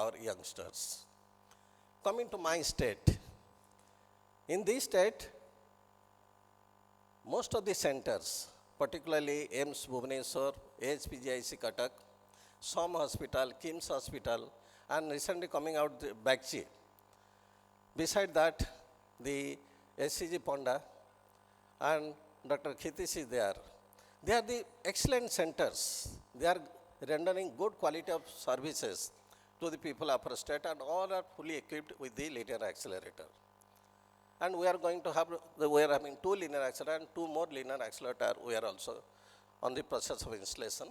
our youngsters. Coming to my state, in this state, most of the centers, particularly AIMS Bhubaneswar, AHPGIC Cuttack, SOM Hospital, KIMS Hospital, and recently coming out the Bakchi. Beside that, the SCG Ponda and Dr. Khitish is there. They are the excellent centers. They are rendering good quality of services to the people of our state, and all are fully equipped with the linear accelerator. And we are going to have, we are having 2 linear accelerator and 2 more linear accelerator. We are also on the process of installation.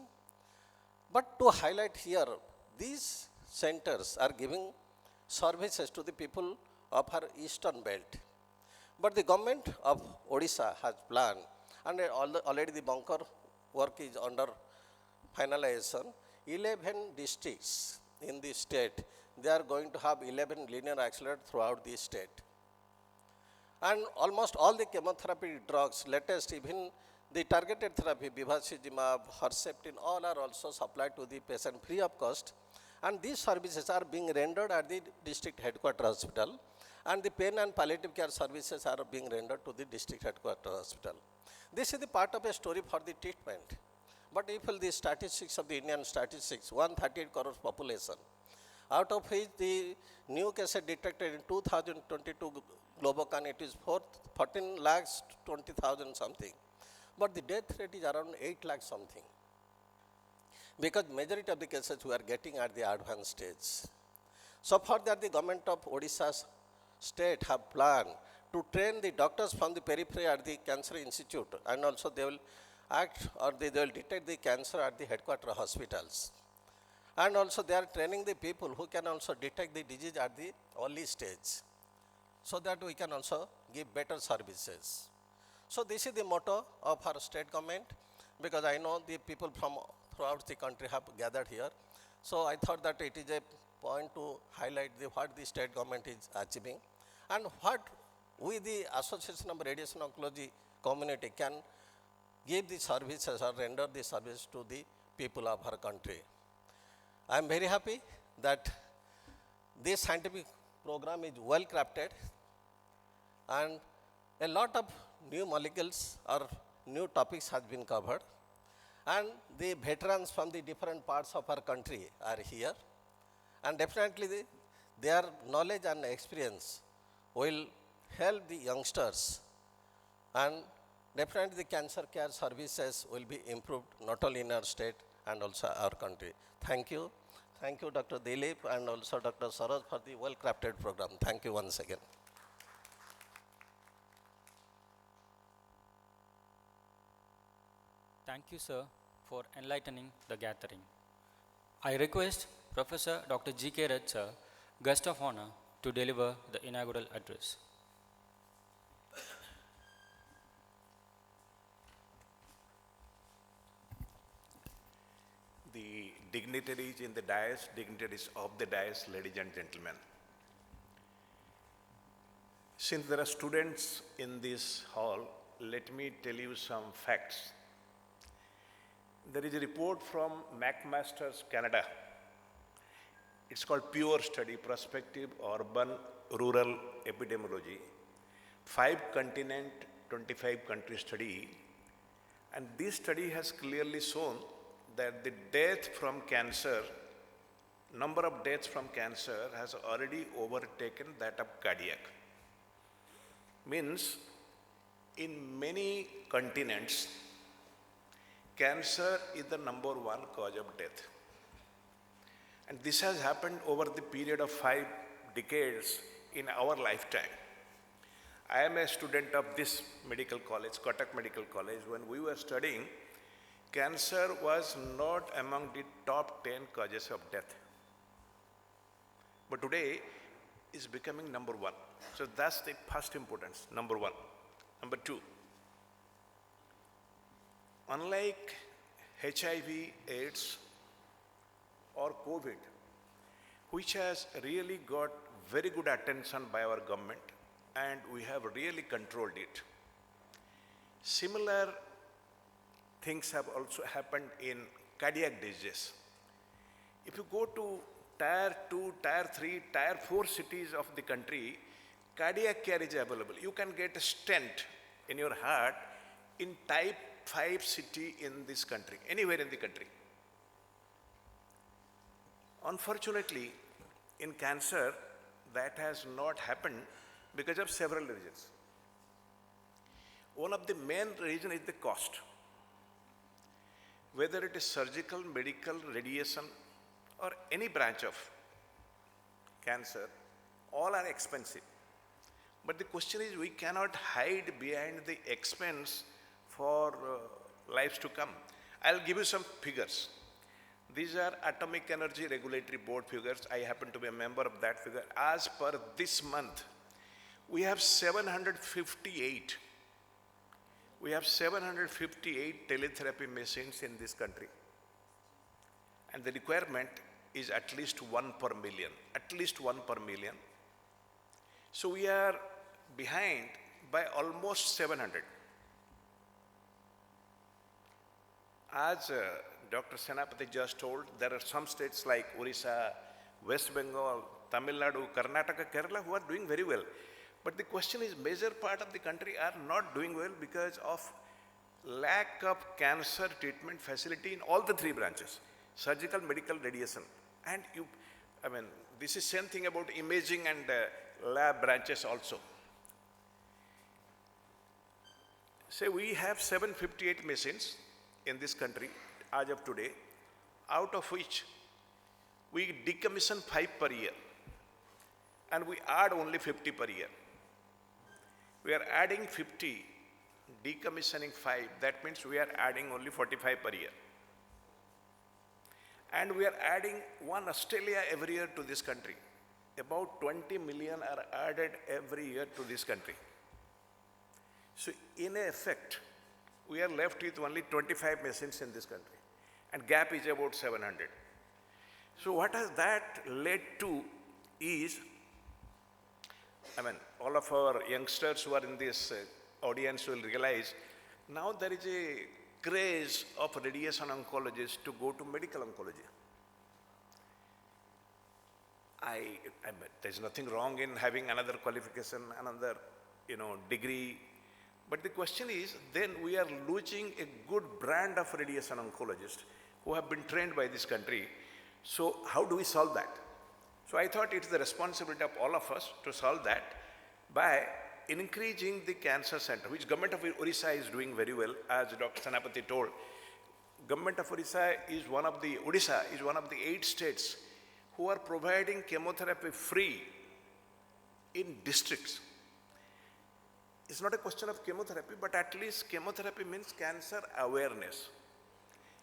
But to highlight here, these centers are giving services to the people of our eastern belt. But the government of Odisha has planned, and already the bunker work is under finalization. 11 districts in the state, they are going to have 11 linear accelerators throughout the state. And almost all the chemotherapy drugs, latest, even the targeted therapy, bevacizumab, Herceptin, all are also supplied to the patient free of cost. And these services are being rendered at the district headquarters hospital, and the pain and palliative care services are being rendered to the district headquarters hospital. This is the part of a story for the treatment. But if the statistics of the Indian statistics, 138 crores population, out of which the new cases detected in 2022 Globocan, it is 14 lakhs 20,000 something. But the death rate is around 8 lakhs something. Because majority of the cases we are getting at the advanced stage. So far that the government of Odisha's state have planned to train the doctors from the periphery at the cancer institute, and also they will act, or they will detect the cancer at the headquarter hospitals. And also they are training the people who can also detect the disease at the early stage, so that we can also give better services. So this is the motto of our state government, because I know the people from throughout the country have gathered here. So I thought that it is a point to highlight what the state government is achieving, and what we, the Association of Radiation Oncology community, can give the services or render the service to the people of our country. I am very happy that this scientific program is well crafted, and a lot of new molecules or new topics has been covered, and the veterans from the different parts of our country are here, and definitely their knowledge and experience will help the youngsters, and definitely the cancer care services will be improved not only in our state and also our country. Thank you. Thank you, Dr. Dilip, and also Dr. Saroj, for the well-crafted program. Thank you once again. Thank you, sir, for enlightening the gathering. I request Professor Dr. K Rath, sir, guest of honor, to deliver the inaugural address. The dignitaries in the dais, dignitaries of the dais, ladies and gentlemen. Since there are students in this hall, let me tell you some facts. There is a report from McMaster's, Canada. It's called Pure Study, Prospective Urban Rural Epidemiology. 5 continent, 25 country study. And this study has clearly shown that the death from cancer, number of deaths from cancer has already overtaken that of cardiac. Means in many continents, cancer is the number 1 cause of death. And this has happened over the period of 5 decades in our lifetime. I am a student of this medical college, Cuttack Medical College. When we were studying, cancer was not among the top 10 causes of death. But today, it's becoming number 1. So that's the first importance, number 1. Number 2, unlike HIV, AIDS, or COVID, which has really got very good attention by our government, and we have really controlled it. Similar things have also happened in cardiac disease. If you go to tier 2, tier 3, tier 4 cities of the country, cardiac care is available. You can get a stent in your heart in type 5 city in this country, anywhere in the country. Unfortunately, in cancer, that has not happened because of several reasons. One of the main reasons is the cost. Whether it is surgical, medical, radiation, or any branch of cancer, all are expensive. But the question is, we cannot hide behind the expense for lives to come. I'll give you some figures. These are Atomic Energy Regulatory Board figures. I happen to be a member of that figure. As per this month, we have 758 teletherapy machines in this country. And the requirement is at least 1 per million, So we are behind by almost 700. As Dr. Senapati just told, there are some states like Orissa, West Bengal, Tamil Nadu, Karnataka, Kerala who are doing very well. But the question is, major part of the country are not doing well because of lack of cancer treatment facility in all the 3 branches, surgical, medical, radiation. And this is same thing about imaging and lab branches also. Say we have 758 machines in this country as of today, out of which we decommission 5 per year and we add only 50 per year. We are adding 50, decommissioning 5, that means we are adding only 45 per year. And we are adding 1 Australia every year to this country. About 20 million are added every year to this country. So in effect, we are left with only 25 machines in this country. And gap is about 700. So what has that led to is, all of our youngsters who are in this audience will realize, now there is a craze of radiation oncologists to go to medical oncology. There's nothing wrong in having another qualification, another degree. But the question is, then we are losing a good brand of radiation oncologists who have been trained by this country. So how do we solve that? So I thought it's the responsibility of all of us to solve that by increasing the cancer center, which government of Orissa is doing very well, as Dr. Senapati told. Government of Odisha is one of the 8 states who are providing chemotherapy free in districts. It's not a question of chemotherapy, but at least chemotherapy means cancer awareness.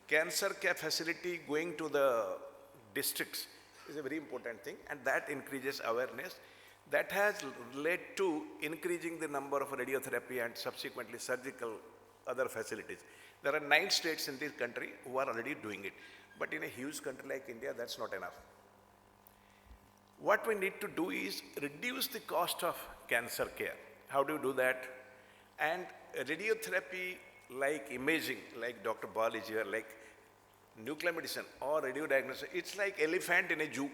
Cancer care facility going to the districts is a very important thing, and that increases awareness. That has led to increasing the number of radiotherapy and subsequently surgical other facilities. There are 9 states in this country who are already doing it. But in a huge country like India, that's not enough. What we need to do is reduce the cost of cancer care. How do you do that? And radiotherapy, like imaging, like Dr. Bal is here, like nuclear medicine or radiodiagnosis, it's like elephant in a zoo.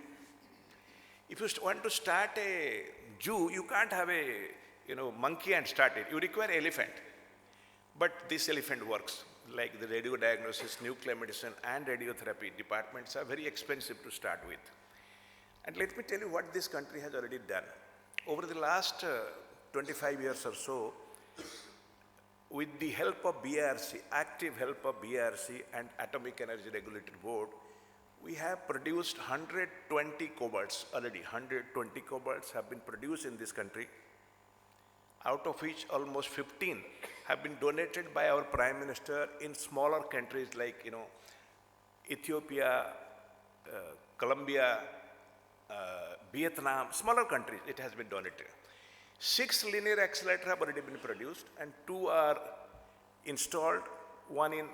If you want to start a zoo, you can't have a monkey and start it. You require elephant. But this elephant works. Like the radiodiagnosis, nuclear medicine, and radiotherapy departments are very expensive to start with. And let me tell you what this country has already done. Over the last 25 years or so, with the help of BRC, active help of BRC and Atomic Energy Regulatory Board, we have produced 120 cobalts already. 120 cobalts have been produced in this country, out of which almost 15 have been donated by our Prime Minister in smaller countries like Ethiopia, Colombia, Vietnam, smaller countries, it has been donated. 6 linear accelerators have already been produced and 2 are installed, one in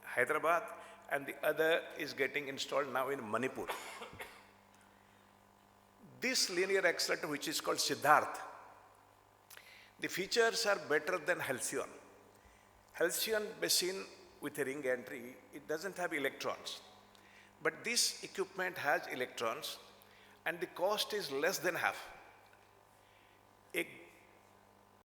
Hyderabad and the other is getting installed now in Manipur. This linear accelerator, which is called Siddharth, the features are better than Halcyon. Halcyon machine with a ring entry, it doesn't have electrons. But this equipment has electrons and the cost is less than half. A